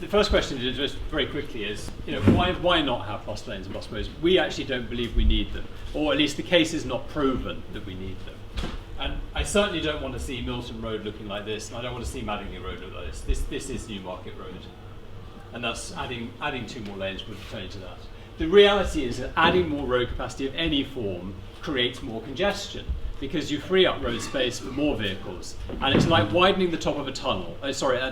the first question to address very quickly is, why not have bus lanes and bus roads? We actually don't believe we need them, or at least the case is not proven that we need them. And I certainly don't want to see Milton Road looking like this, and I don't want to see Madingley Road look like this. This is Newmarket Road, and thus adding 2 more lanes would turn into that. The reality is that adding more road capacity of any form creates more congestion, because you free up road space for more vehicles, and it's like widening the top of a tunnel.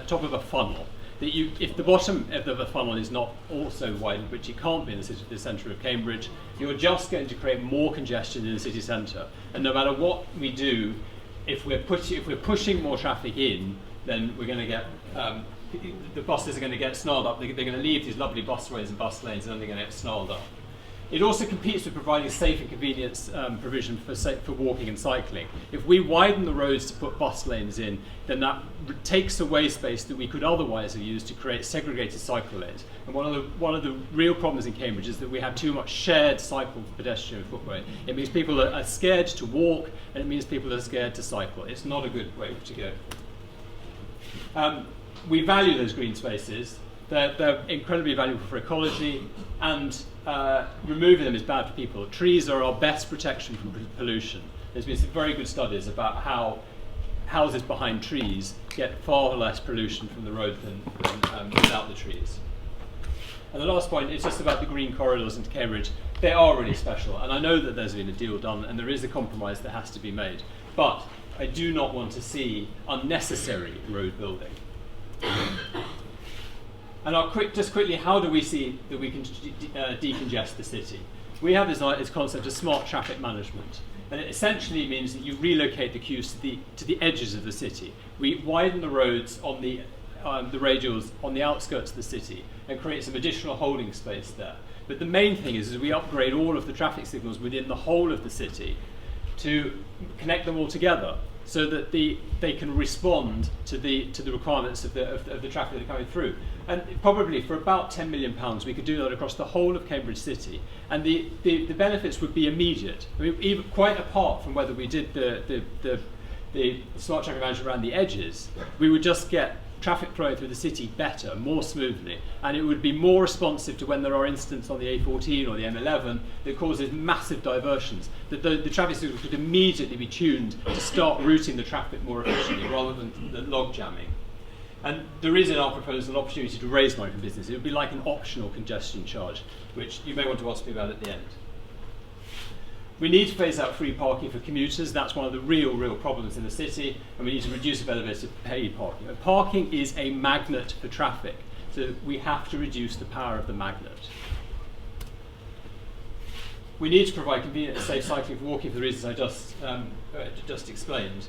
Top of a funnel. That if the bottom of the funnel is not also widened, which it can't be in the centre of Cambridge, you're just going to create more congestion in the city centre. And no matter what we do, if we're pushing more traffic in, then we're going to get the buses are going to get snarled up. They're going to leave these lovely busways and bus lanes, and then they're going to get snarled up. It also competes with providing safe and convenience provision for walking and cycling. If we widen the roads to put bus lanes in, then that takes away space that we could otherwise have used to create segregated cycle lanes. And one of the real problems in Cambridge is that we have too much shared cycle, pedestrian, footway. It means people are scared to walk, and it means people are scared to cycle. It's not a good way to go. We value those green spaces. They're incredibly valuable for ecology, and removing them is bad for people. Trees are our best protection from pollution. There's been some very good studies about how houses behind trees get far less pollution from the road than without the trees. And the last point is just about the green corridors into Cambridge. They are really special, and I know that there's been a deal done, and there is a compromise that has to be made. But I do not want to see unnecessary road building. And just quickly, how do we see that we can decongest the city? We have this concept of smart traffic management, and it essentially means that you relocate the queues to the edges of the city. We widen the roads on the radials on the outskirts of the city and create some additional holding space there. But the main thing is we upgrade all of the traffic signals within the whole of the city to connect them all together, so that they can respond to the requirements of the traffic that are coming through. And probably for about £10 million, we could do that across the whole of Cambridge City. And the benefits would be immediate. I mean, even quite apart from whether we did the smart traffic management around the edges, we would just get traffic flowing through the city better, more smoothly, and it would be more responsive to when there are incidents on the A14 or the M11 that causes massive diversions. The traffic signals could immediately be tuned to start routing the traffic more efficiently rather than the log jamming. And there is in our proposal an opportunity to raise money from business. It would be like an optional congestion charge, which you may want to ask me about at the end. We need to phase out free parking for commuters. That's one of the real problems in the city, and we need to reduce availability of paid parking. And parking is a magnet for traffic, so we have to reduce the power of the magnet. We need to provide convenient and safe cycling for walking for the reasons I just explained.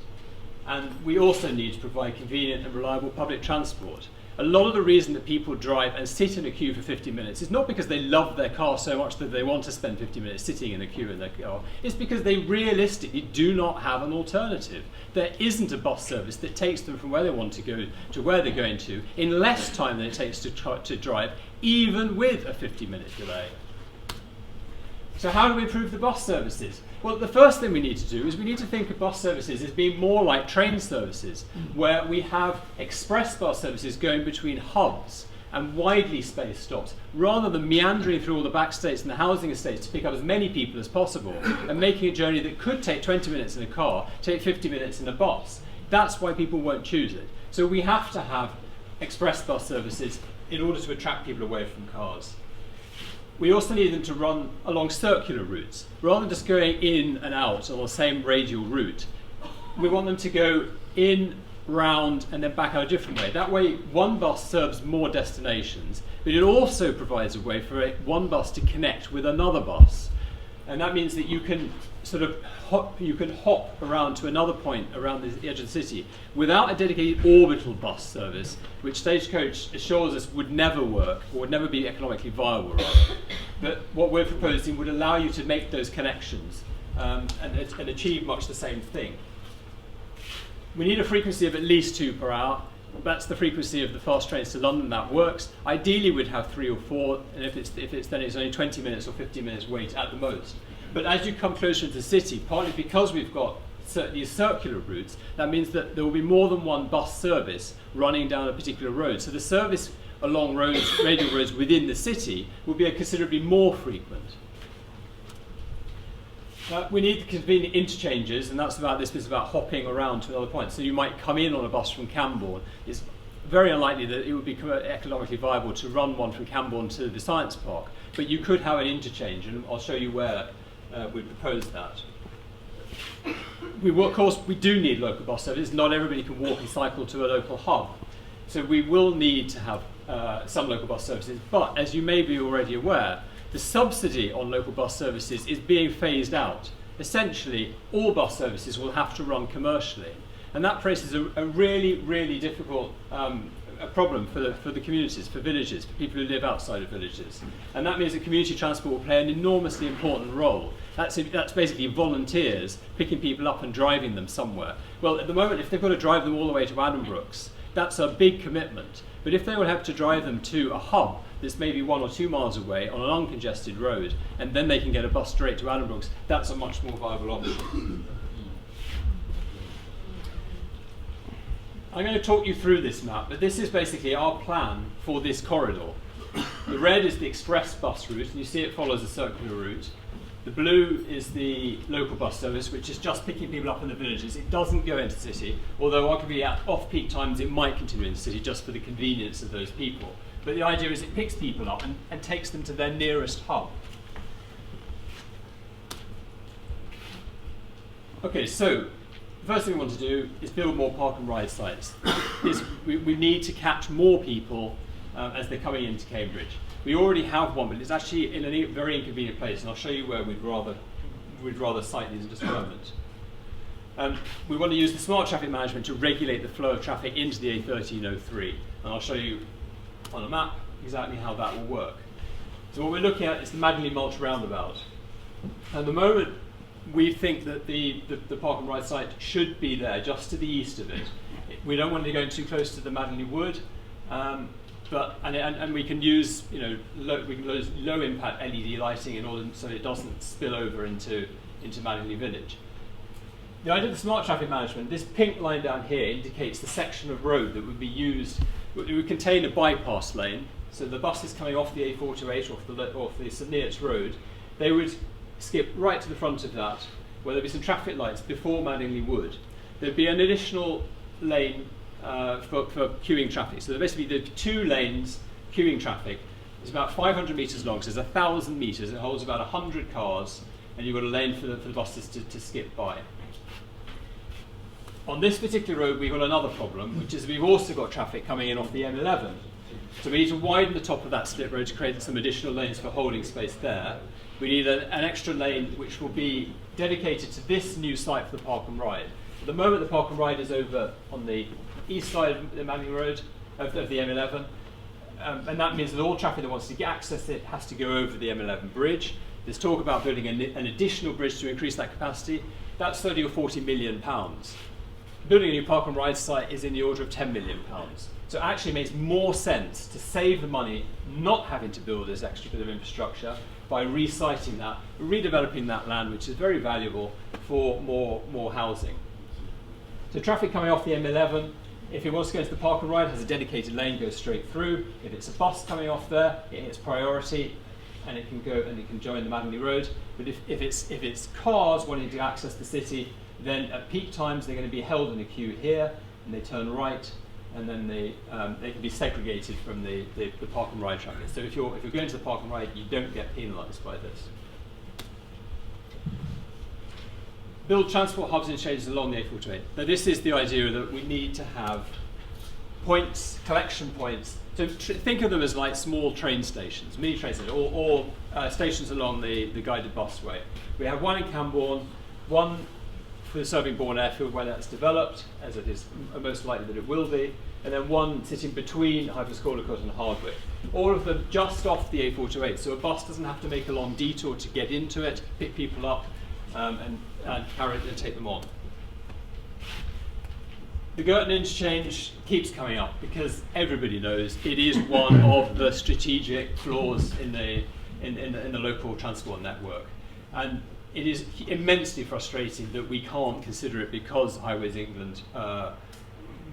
And we also need to provide convenient and reliable public transport. A lot of the reason that people drive and sit in a queue for 50 minutes is not because they love their car so much that they want to spend 50 minutes sitting in a queue in their car. It's because they realistically do not have an alternative. There isn't a bus service that takes them from where they want to go to where they're going to in less time than it takes to drive, even with a 50-minute delay. So how do we improve the bus services? Well, the first thing we need to do is we need to think of bus services as being more like train services, where we have express bus services going between hubs and widely spaced stops, rather than meandering through all the back states and the housing estates to pick up as many people as possible and making a journey that could take 20 minutes in a car, take 50 minutes in a bus. That's why people won't choose it. So we have to have express bus services in order to attract people away from cars. We also need them to run along circular routes. Rather than just going in and out on the same radial route, we want them to go in, round, and then back out a different way. That way, one bus serves more destinations, but it also provides a way for one bus to connect with another bus. And that means that you can hop around to another point around the edge of the city without a dedicated orbital bus service, which Stagecoach assures us would never work, or would never be economically viable, rather. But what we're proposing would allow you to make those connections and achieve much the same thing. We need a frequency of at least 2 per hour. That's the frequency of the fast trains to London. That works. Ideally, we'd have 3 or 4, and if it's then it's only 20 minutes or 50 minutes wait at the most. But as you come closer to the city, partly because we've got these circular routes, that means that there will be more than one bus service running down a particular road. So the service along roads, radial roads within the city will be considerably more frequent. We need convenient interchanges, and that's about this bit about hopping around to another point. So you might come in on a bus from Cambourne. It's very unlikely that it would be economically viable to run one from Cambourne to the Science Park, but you could have an interchange, and I'll show you where we propose that. Of course, we do need local bus services. Not everybody can walk and cycle to a local hub. So we will need to have some local bus services, but as you may be already aware, the subsidy on local bus services is being phased out. Essentially, all bus services will have to run commercially, and that places a really, really difficult a problem for the communities, for villages, for people who live outside of villages. And that means that community transport will play an enormously important role. That's basically volunteers picking people up and driving them somewhere. Well, at the moment, if they've got to drive them all the way to Addenbrooke's, that's a big commitment. But if they would have to drive them to a hub that's maybe 1 or 2 miles away on an uncongested road, and then they can get a bus straight to Addenbrooke's, that's a much more viable option. I'm going to talk you through this map, but this is basically our plan for this corridor. The red is the express bus route, and you see it follows a circular route. The blue is the local bus service, which is just picking people up in the villages. It doesn't go into the city, although arguably at off-peak times it might continue in the city just for the convenience of those people. But the idea is it picks people up and takes them to their nearest hub. Okay, so the first thing we want to do is build more park and ride sites. We need to catch more people as they're coming into Cambridge. We already have one, but it's actually in a very inconvenient place, and I'll show you where we'd rather site these in just a moment. We want to use the smart traffic management to regulate the flow of traffic into the A1303, and I'll show you on a map exactly how that will work. So what we're looking at is the Maddenley Mulch roundabout. At the moment, we think that the park and ride site should be there, just to the east of it. We don't want to go too close to the Maddenley Wood, and we can use low impact LED lighting in order so it doesn't spill over into Maddenley Village. The idea of the smart traffic management, this pink line down here indicates the section of road that would be used. It would contain a bypass lane, so the buses coming off the A428 off the St Neots Road, they would skip right to the front of that, where there'd be some traffic lights before Maddenley Wood. There'd be an additional lane for queuing traffic. So basically the 2 lanes queuing traffic is about 500 metres long, so there's 1,000 metres, it holds about 100 cars, and you've got a lane for the buses to skip by. On this particular road we've got another problem, which is we've also got traffic coming in off the M11. So we need to widen the top of that split road to create some additional lanes for holding space there. We need an extra lane which will be dedicated to this new site for the park and ride. At the moment the park and ride is over on the east side of the Manning Road, of the M11, and that means that all traffic that wants to access it has to go over the M11 bridge. There's talk about building an additional bridge to increase that capacity. That's 30 or 40 million pounds. Building a new park and ride site is in the order of 10 million pounds. So it actually makes more sense to save the money not having to build this extra bit of infrastructure by resiting that, redeveloping that land, which is very valuable for more housing. So traffic coming off the M11, if it wants to go to the park and ride, has a dedicated lane, goes straight through. If it's a bus coming off there, it hits priority, and it can go and it can join the Maddenley Road. But if it's cars wanting to access the city, then at peak times they're going to be held in a queue here, and they turn right, and then they can be segregated from the park and ride traffic. So if you're going to the park and ride, you don't get penalised by this. Build transport hubs and exchanges along the A428. Now this is the idea that we need to have points, collection points. So think of them as like small train stations, mini train stations, or stations along the guided busway. We have one in Cambourne, one for the Servingbourne airfield where that's developed, as it is most likely that it will be, and then one sitting between Hyperscalercourt and Hardwick. All of them just off the A428, so a bus doesn't have to make a long detour to get into it, pick people up, and carry it and take them on. The Girton interchange keeps coming up because everybody knows it is one of the strategic flaws in the local transport network, and it is immensely frustrating that we can't consider it because Highways England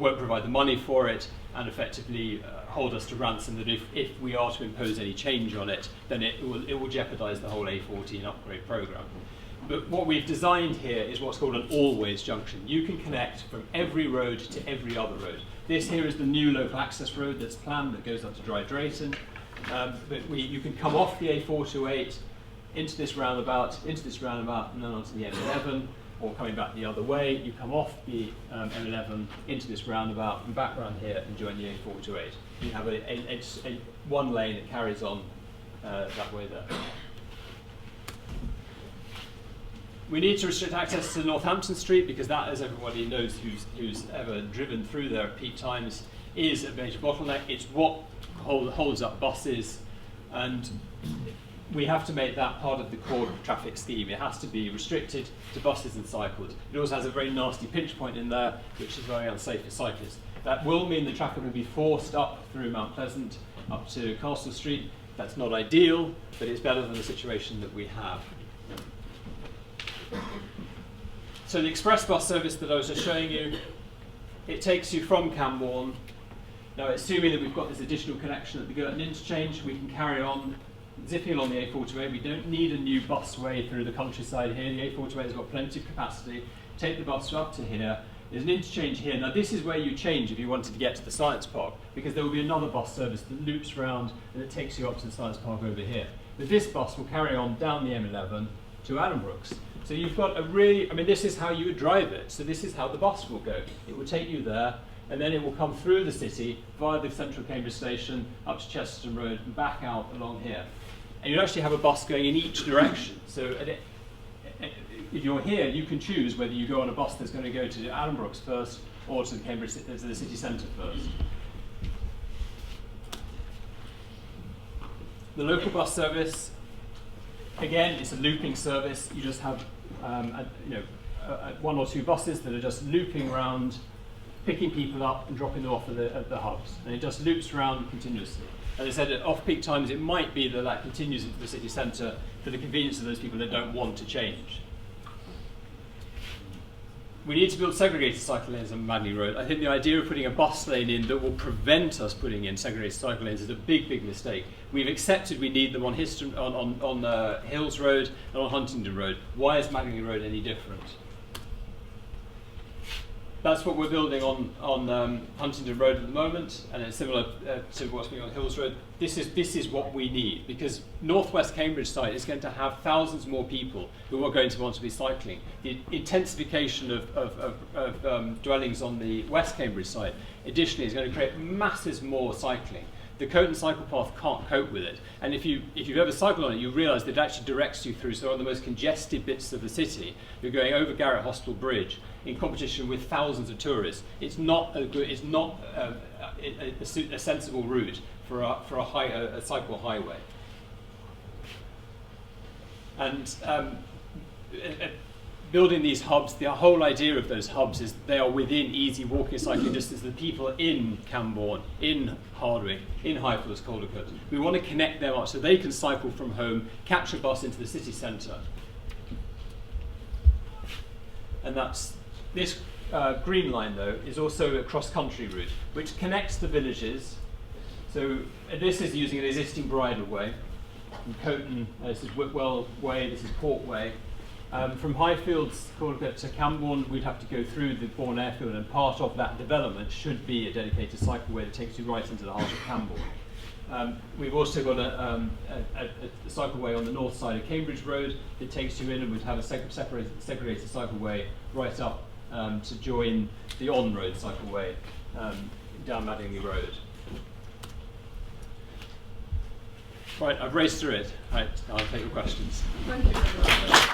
won't provide the money for it, and effectively hold us to ransom that if we are to impose any change on it, then it will jeopardise the whole A14 upgrade programme. But what we've designed here is what's called an always junction. You can connect from every road to every other road. This here is the new local access road that's planned that goes up to Dry Drayton. But you can come off the A428 into this roundabout, and then onto the M11, or coming back the other way, you come off the M11 into this roundabout and back around here and join the A428. You have a one lane that carries on that way there. We need to restrict access to Northampton Street because that, as everybody knows who's ever driven through there at peak times, is a major bottleneck. It's what holds up buses, and we have to make that part of the core traffic scheme. It has to be restricted to buses and cycles. It also has a very nasty pinch point in there, which is very unsafe for cyclists. That will mean the traffic will be forced up through Mount Pleasant, up to Castle Street. That's not ideal, but it's better than the situation that we have. So the express bus service that I was just showing you, it takes you from Cambourne. Now, assuming that we've got this additional connection at the Girton interchange, we can carry on zipping along the A428. We don't need a new busway through the countryside here. The A428 has got plenty of capacity. Take the bus up to here. There's an interchange here. Now, this is where you change if you wanted to get to the Science Park, because there will be another bus service that loops round and it takes you up to the Science Park over here. But this bus will carry on down the M11 to Addenbrooke's. So you've got a really, this is how you would drive it. So this is how the bus will go. It will take you there, and then it will come through the city via the central Cambridge station up to Chesterton Road and back out along here. And you actually have a bus going in each direction. So if you're here, you can choose whether you go on a bus that's going to go to Addenbrooke's first or to the city centre first. The local bus service, again, it's a looping service. You just have one or two buses that are just looping around, picking people up and dropping them off at the hubs. And it just loops around continuously. As I said, at off-peak times, it might be that that continues into the city centre for the convenience of those people that don't want to change. We need to build segregated cycle lanes on Madley Road. I think the idea of putting a bus lane in that will prevent us putting in segregated cycle lanes is a big, big mistake. We've accepted we need them on Hills Road and on Huntingdon Road. Why is Madley Road any different? That's what we're building on Huntingdon Road at the moment, and it's similar to what's being on Hills Road. This is what we need, because Northwest Cambridge site is going to have thousands more people who are going to want to be cycling. The intensification of dwellings on the West Cambridge site, additionally, is going to create masses more cycling. The Coton cycle path can't cope with it, and if you've ever cycled on it, you realise that it actually directs you through some of the most congested bits of the city. You're going over Garrett Hospital Bridge in competition with thousands of tourists. It's not a sensible route for a cycle highway. And building these hubs, the whole idea of those hubs is they are within easy walking cycling distance of the people in Cambourne, in Hardwick, in Highfields, Caldercote. We want to connect them up so they can cycle from home, catch a bus into the city centre. And this green line, though, is also a cross-country route, which connects the villages. So this is using an existing bridle way. From Coton, this is Whitwell Way, this is Port Way. From Highfields, Caldercote to Cambourne, we'd have to go through the Bourne Airfield, and part of that development should be a dedicated cycleway that takes you right into the heart of Cambourne. We've also got a cycleway on the north side of Cambridge Road that takes you in, and we'd have a segregated cycleway right up to join the on-road cycleway down Madingley Road. Right, I've raced through it. Right, I'll take your questions. Thank you very much.